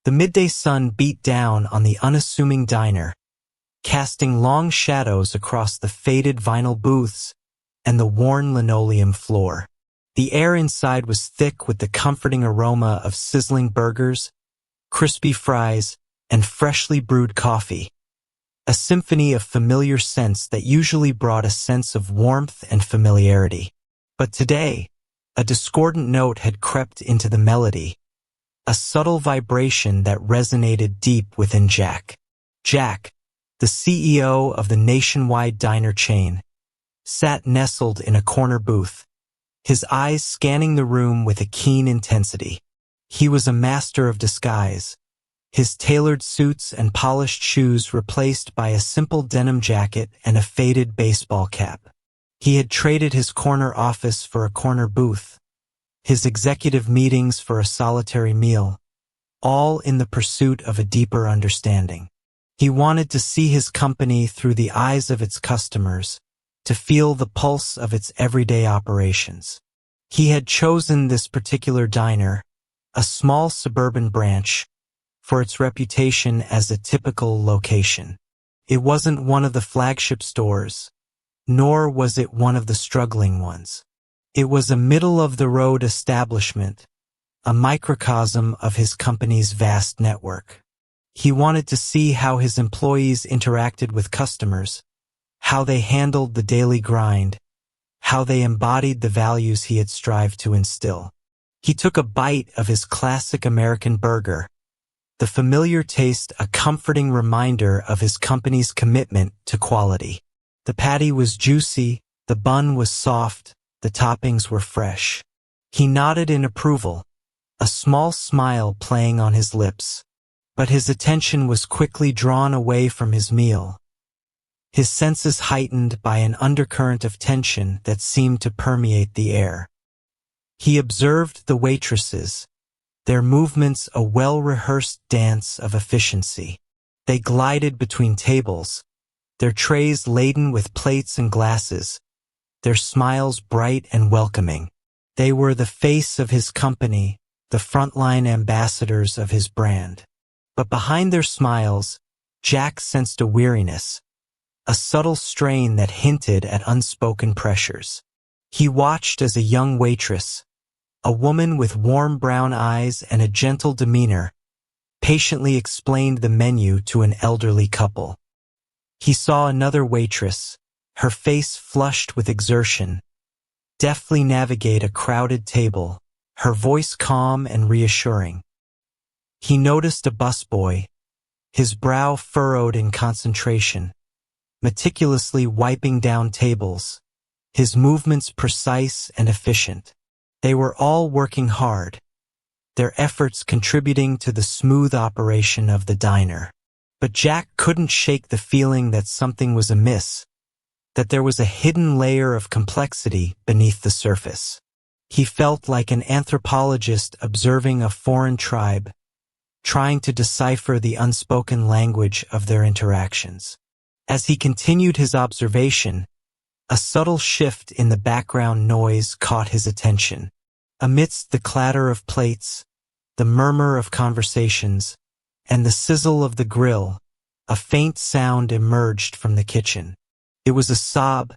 The midday sun beat down on the unassuming diner, casting long shadows across the faded vinyl booths and the worn linoleum floor. The air inside was thick with the comforting aroma of sizzling burgers, crispy fries, and freshly brewed coffee, a symphony of familiar scents that usually brought a sense of warmth and familiarity. But today, a discordant note had crept into the melody, a subtle vibration that resonated deep within Jack. Jack, the CEO of the nationwide diner chain, sat nestled in a corner booth, his eyes scanning the room with a keen intensity. He was a master of disguise, his tailored suits and polished shoes replaced by a simple denim jacket and a faded baseball cap. He had traded his corner office for a corner booth, his executive meetings for a solitary meal, all in the pursuit of a deeper understanding. He wanted to see his company through the eyes of its customers, to feel the pulse of its everyday operations. He had chosen this particular diner, a small suburban branch, for its reputation as a typical location. It wasn't one of the flagship stores, nor was it one of the struggling ones. It was a middle-of-the-road establishment, a microcosm of his company's vast network. He wanted to see how his employees interacted with customers, how they handled the daily grind, how they embodied the values he had strived to instill. He took a bite of his classic American burger, the familiar taste a comforting reminder of his company's commitment to quality. The patty was juicy, the bun was soft, the toppings were fresh. He nodded in approval, a small smile playing on his lips. But his attention was quickly drawn away from his meal, his senses heightened by an undercurrent of tension that seemed to permeate the air. He observed the waitresses, their movements a well-rehearsed dance of efficiency. They glided between tables, their trays laden with plates and glasses, their smiles bright and welcoming. They were the face of his company, the frontline ambassadors of his brand. But behind their smiles, Jack sensed a weariness, a subtle strain that hinted at unspoken pressures. He watched as a young waitress, a woman with warm brown eyes and a gentle demeanor, patiently explained the menu to an elderly couple. He saw another waitress, her face flushed with exertion, deftly navigate a crowded table, her voice calm and reassuring. He noticed a busboy, his brow furrowed in concentration, meticulously wiping down tables, his movements precise and efficient. They were all working hard, their efforts contributing to the smooth operation of the diner. But Jack couldn't shake the feeling that something was amiss, that there was a hidden layer of complexity beneath the surface. He felt like an anthropologist observing a foreign tribe, trying to decipher the unspoken language of their interactions. As he continued his observation, a subtle shift in the background noise caught his attention. Amidst the clatter of plates, the murmur of conversations, and the sizzle of the grill, a faint sound emerged from the kitchen. It was a sob,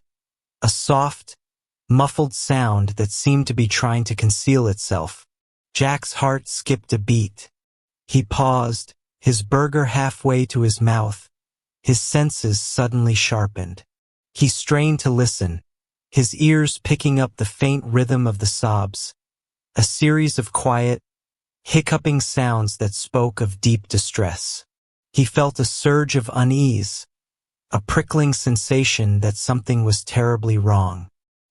a soft, muffled sound that seemed to be trying to conceal itself. Jack's heart skipped a beat. He paused, his burger halfway to his mouth, his senses suddenly sharpened. He strained to listen, his ears picking up the faint rhythm of the sobs, a series of quiet, hiccuping sounds that spoke of deep distress. He felt a surge of unease, a prickling sensation that something was terribly wrong.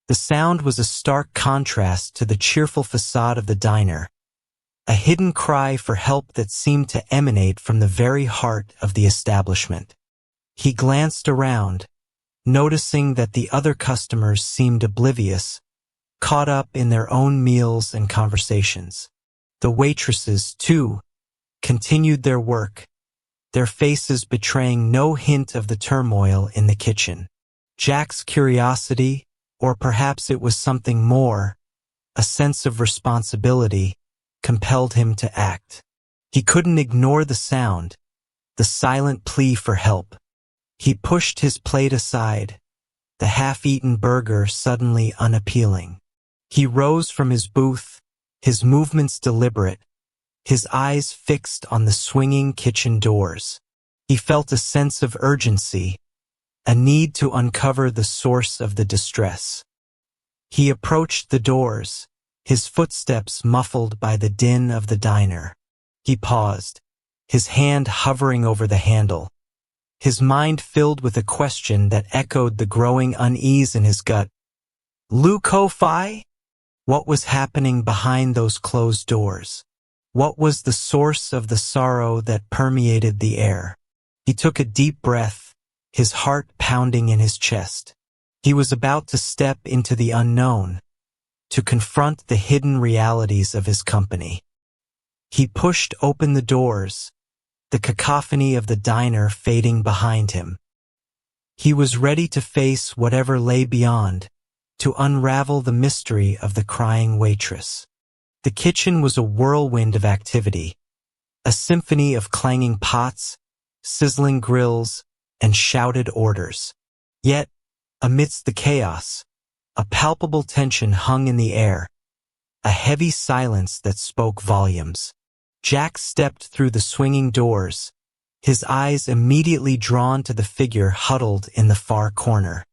The sound was a stark contrast to the cheerful facade of the diner, a hidden cry for help that seemed to emanate from the very heart of the establishment. He glanced around, noticing that the other customers seemed oblivious, caught up in their own meals and conversations. The waitresses, too, continued their work, their faces betraying no hint of the turmoil in the kitchen. Jack's curiosity, or perhaps it was something more, a sense of responsibility, compelled him to act. He couldn't ignore the sound, the silent plea for help. He pushed his plate aside, the half-eaten burger suddenly unappealing. He rose from his booth, his movements deliberate, his eyes fixed on the swinging kitchen doors. He felt a sense of urgency, a need to uncover the source of the distress. He approached the doors, his footsteps muffled by the din of the diner. He paused, his hand hovering over the handle, his mind filled with a question that echoed the growing unease in his gut. Lu Ko-Fi? What was happening behind those closed doors? What was the source of the sorrow that permeated the air? He took a deep breath, his heart pounding in his chest. He was about to step into the unknown, to confront the hidden realities of his company. He pushed open the doors, the cacophony of the diner fading behind him. He was ready to face whatever lay beyond, to unravel the mystery of the crying waitress. The kitchen was a whirlwind of activity, a symphony of clanging pots, sizzling grills, and shouted orders. Yet, amidst the chaos, a palpable tension hung in the air, a heavy silence that spoke volumes. Jack stepped through the swinging doors, his eyes immediately drawn to the figure huddled in the far corner.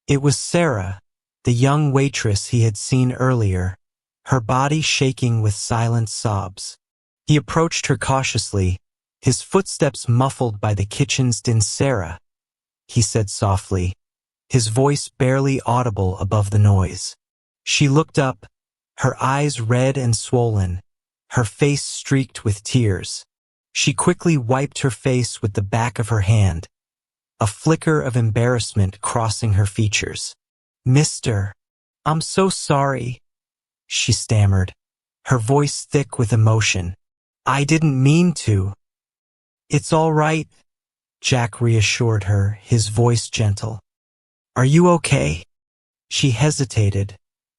It was Sarah, the young waitress he had seen earlier, her body shaking with silent sobs. He approached her cautiously, his footsteps muffled by the kitchen's din. Sarah, he said softly, his voice barely audible above the noise. She looked up, her eyes red and swollen, her face streaked with tears. She quickly wiped her face with the back of her hand, a flicker of embarrassment crossing her features. "Mister, I'm so sorry," she stammered, her voice thick with emotion. "I didn't mean to." "It's all right," Jack reassured her, his voice gentle. "Are you okay?" She hesitated,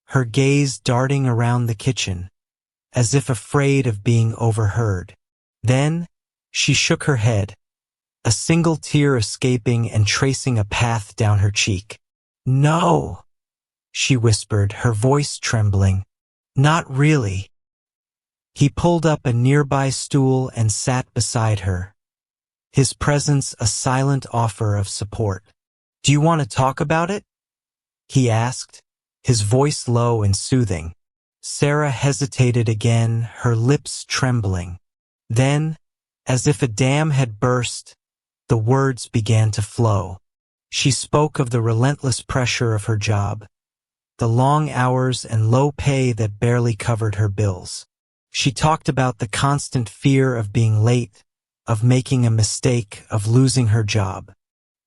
her gaze darting around the kitchen, as if afraid of being overheard. Then, she shook her head, a single tear escaping and tracing a path down her cheek. "No," she whispered, her voice trembling. "Not really." He pulled up a nearby stool and sat beside her, his presence a silent offer of support. "Do you want to talk about it?" he asked, his voice low and soothing. Sarah hesitated again, her lips trembling. Then, as if a dam had burst, the words began to flow. She spoke of the relentless pressure of her job, the long hours and low pay that barely covered her bills. She talked about the constant fear of being late, of making a mistake, of losing her job.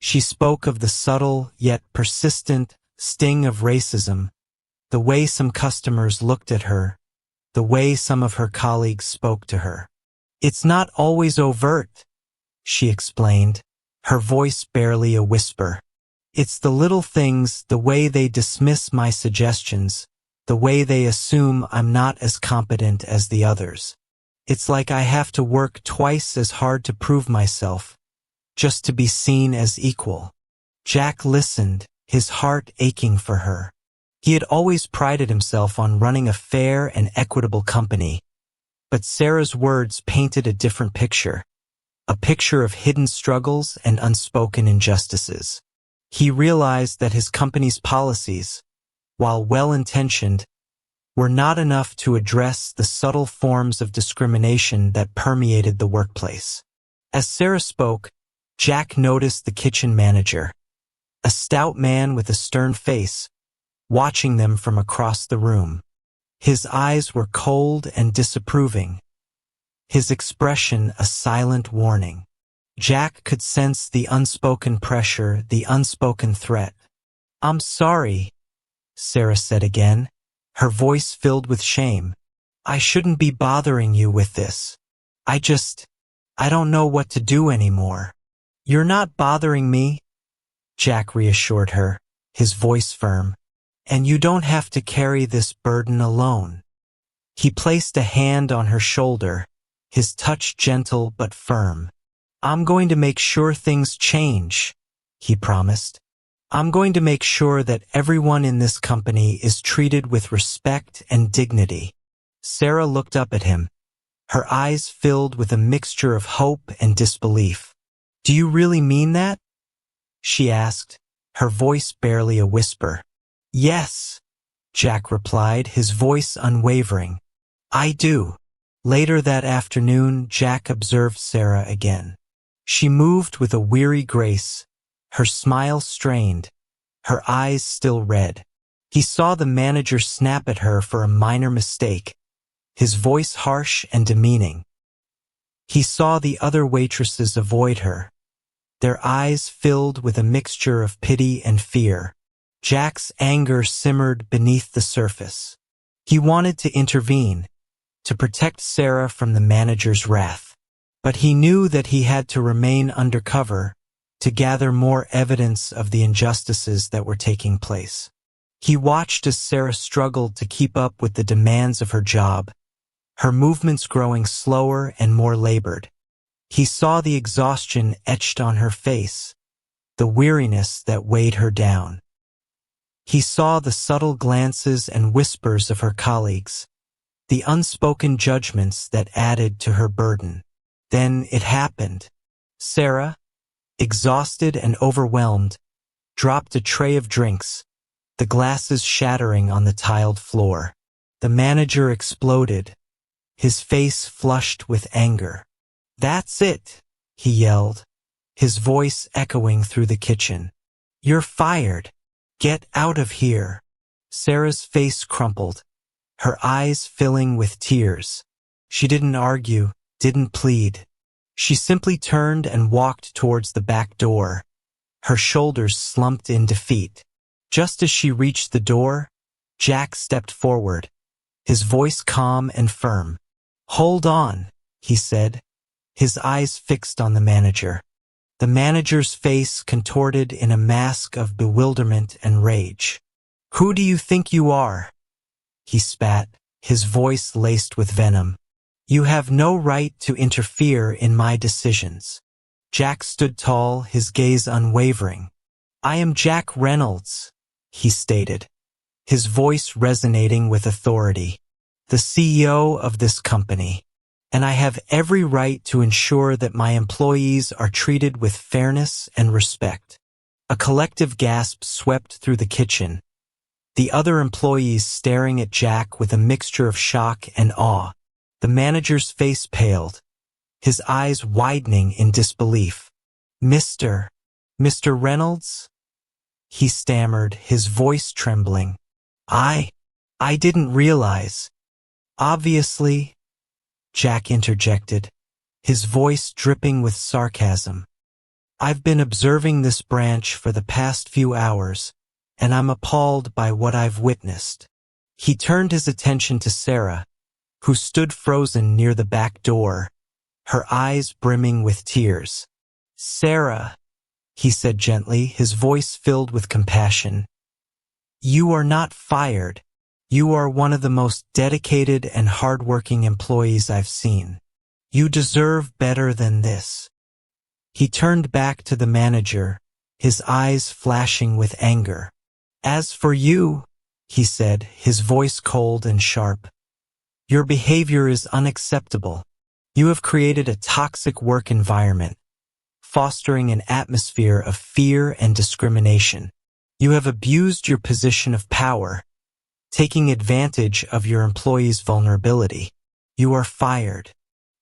She spoke of the subtle yet persistent sting of racism, the way some customers looked at her, the way some of her colleagues spoke to her. "It's not always overt," she explained, her voice barely a whisper. "It's the little things, the way they dismiss my suggestions, the way they assume I'm not as competent as the others. It's like I have to work twice as hard to prove myself, just to be seen as equal." Jack listened, his heart aching for her. He had always prided himself on running a fair and equitable company, but Sarah's words painted a different picture, a picture of hidden struggles and unspoken injustices. He realized that his company's policies, while well-intentioned, were not enough to address the subtle forms of discrimination that permeated the workplace. As Sarah spoke, Jack noticed the kitchen manager, a stout man with a stern face, watching them from across the room. His eyes were cold and disapproving, his expression a silent warning. Jack could sense the unspoken pressure, the unspoken threat. "I'm sorry," Sarah said again, her voice filled with shame. "I shouldn't be bothering you with this. I don't know what to do anymore." "You're not bothering me," Jack reassured her, his voice firm. "And you don't have to carry this burden alone." He placed a hand on her shoulder, his touch gentle but firm. "I'm going to make sure things change," he promised. "I'm going to make sure that everyone in this company is treated with respect and dignity." Sarah looked up at him, her eyes filled with a mixture of hope and disbelief. "Do you really mean that?" she asked, her voice barely a whisper. "Yes," Jack replied, his voice unwavering. "I do." Later that afternoon, Jack observed Sarah again. She moved with a weary grace, her smile strained, her eyes still red. He saw the manager snap at her for a minor mistake, his voice harsh and demeaning. He saw the other waitresses avoid her, their eyes filled with a mixture of pity and fear. Jack's anger simmered beneath the surface. He wanted to intervene, to protect Sarah from the manager's wrath. But he knew that he had to remain undercover, to gather more evidence of the injustices that were taking place. He watched as Sarah struggled to keep up with the demands of her job, her movements growing slower and more labored. He saw the exhaustion etched on her face, the weariness that weighed her down. He saw the subtle glances and whispers of her colleagues, the unspoken judgments that added to her burden. Then it happened. Sarah, exhausted and overwhelmed, dropped a tray of drinks, the glasses shattering on the tiled floor. The manager exploded, his face flushed with anger. "That's it," he yelled, his voice echoing through the kitchen. "You're fired. Get out of here." Sarah's face crumpled, her eyes filling with tears. She didn't argue, didn't plead. She simply turned and walked towards the back door, her shoulders slumped in defeat. Just as she reached the door, Jack stepped forward, his voice calm and firm. "Hold on," he said, his eyes fixed on the manager. The manager's face contorted in a mask of bewilderment and rage. "Who do you think you are?" he spat, his voice laced with venom. "You have no right to interfere in my decisions." Jack stood tall, his gaze unwavering. "I am Jack Reynolds," he stated, his voice resonating with authority, "the CEO of this company, and I have every right to ensure that my employees are treated with fairness and respect." A collective gasp swept through the kitchen, the other employees staring at Jack with a mixture of shock and awe. The manager's face paled, his eyes widening in disbelief. Mr. Reynolds?" he stammered, his voice trembling. I didn't realize." "Obviously," Jack interjected, his voice dripping with sarcasm. "I've been observing this branch for the past few hours, and I'm appalled by what I've witnessed." He turned his attention to Sarah, who stood frozen near the back door, her eyes brimming with tears. "Sarah," he said gently, his voice filled with compassion, "you are not fired. You are one of the most dedicated and hardworking employees I've seen. You deserve better than this." He turned back to the manager, his eyes flashing with anger. "As for you," he said, his voice cold and sharp, "your behavior is unacceptable. You have created a toxic work environment, fostering an atmosphere of fear and discrimination. You have abused your position of power, taking advantage of your employees' vulnerability. You are fired.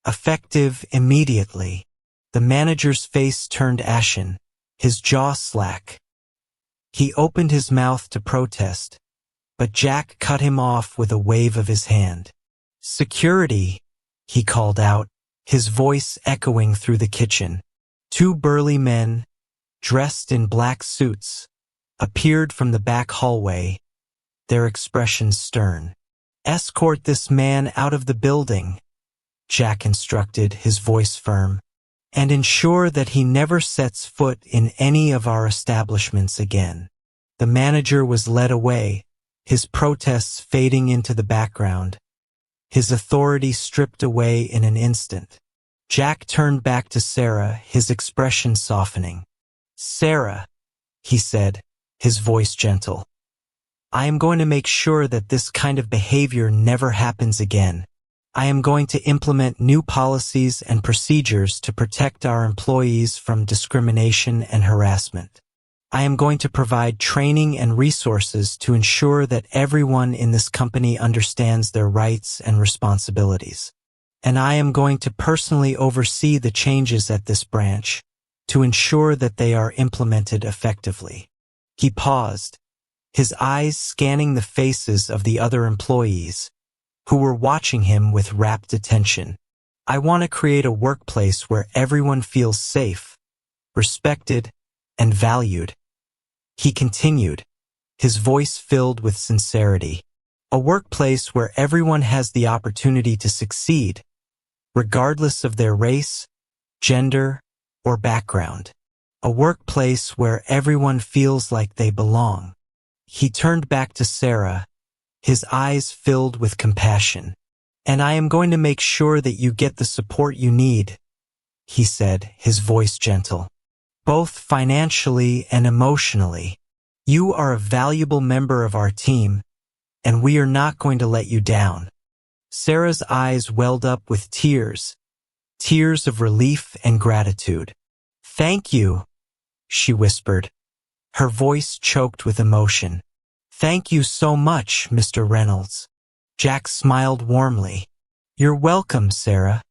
Effective immediately." The manager's face turned ashen, his jaw slack. He opened his mouth to protest, but Jack cut him off with a wave of his hand. "Security," he called out, his voice echoing through the kitchen. Two burly men, dressed in black suits, appeared from the back hallway, their expressions stern. "Escort this man out of the building," Jack instructed, his voice firm, "and ensure that he never sets foot in any of our establishments again." The manager was led away, his protests fading into the background. his authority stripped away in an instant. Jack turned back to Sarah, his expression softening. "Sarah," he said, his voice gentle, "I am going to make sure that this kind of behavior never happens again. I am going to implement new policies and procedures to protect our employees from discrimination and harassment. I am going to provide training and resources to ensure that everyone in this company understands their rights and responsibilities. And I am going to personally oversee the changes at this branch to ensure that they are implemented effectively." He paused, his eyes scanning the faces of the other employees, who were watching him with rapt attention. "I want to create a workplace where everyone feels safe, respected, and valued," he continued, his voice filled with sincerity. "A workplace where everyone has the opportunity to succeed, regardless of their race, gender, or background. A workplace where everyone feels like they belong." He turned back to Sarah, his eyes filled with compassion. "And I am going to make sure that you get the support you need," he said, his voice gentle, "both financially and emotionally. You are a valuable member of our team, and we are not going to let you down." Sarah's eyes welled up with tears of relief and gratitude. "Thank you," she whispered, her voice choked with emotion. "Thank you so much, Mr. Reynolds." Jack smiled warmly. "You're welcome, Sarah,"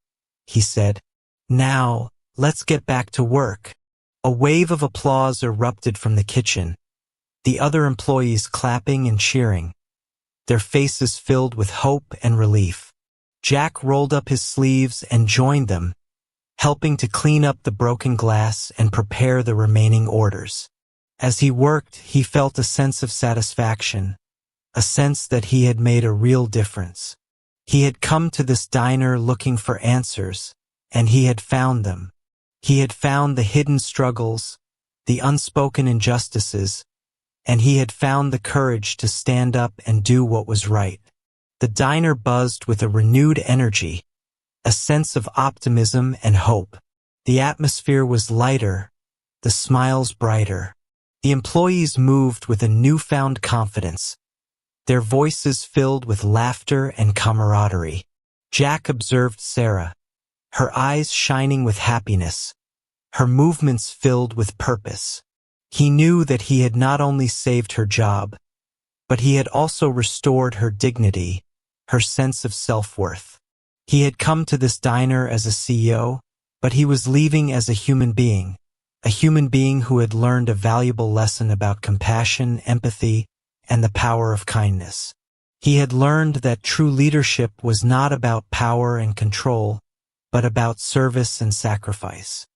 he said. "Now, let's get back to work." A wave of applause erupted from the kitchen, the other employees clapping and cheering, their faces filled with hope and relief. Jack rolled up his sleeves and joined them, helping to clean up the broken glass and prepare the remaining orders. As he worked, he felt a sense of satisfaction, a sense that he had made a real difference. He had come to this diner looking for answers, and he had found them. He had found the hidden struggles, the unspoken injustices, and he had found the courage to stand up and do what was right. The diner buzzed with a renewed energy, a sense of optimism and hope. The atmosphere was lighter, the smiles brighter. The employees moved with a newfound confidence, their voices filled with laughter and camaraderie. Jack observed Sarah, her eyes shining with happiness, her movements filled with purpose. He knew that he had not only saved her job, but he had also restored her dignity, her sense of self-worth. He had come to this diner as a CEO, but he was leaving as a human being who had learned a valuable lesson about compassion, empathy, and the power of kindness. He had learned that true leadership was not about power and control, but about service and sacrifice.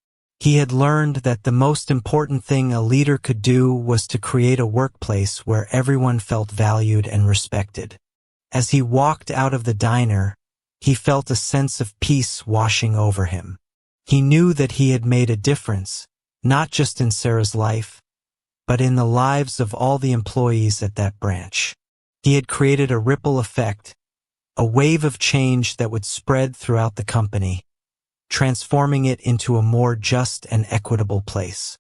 He had learned that the most important thing a leader could do was to create a workplace where everyone felt valued and respected. As he walked out of the diner, he felt a sense of peace washing over him. He knew that he had made a difference, not just in Sarah's life, but in the lives of all the employees at that branch. He had created a ripple effect, a wave of change that would spread throughout the company, transforming it into a more just and equitable place.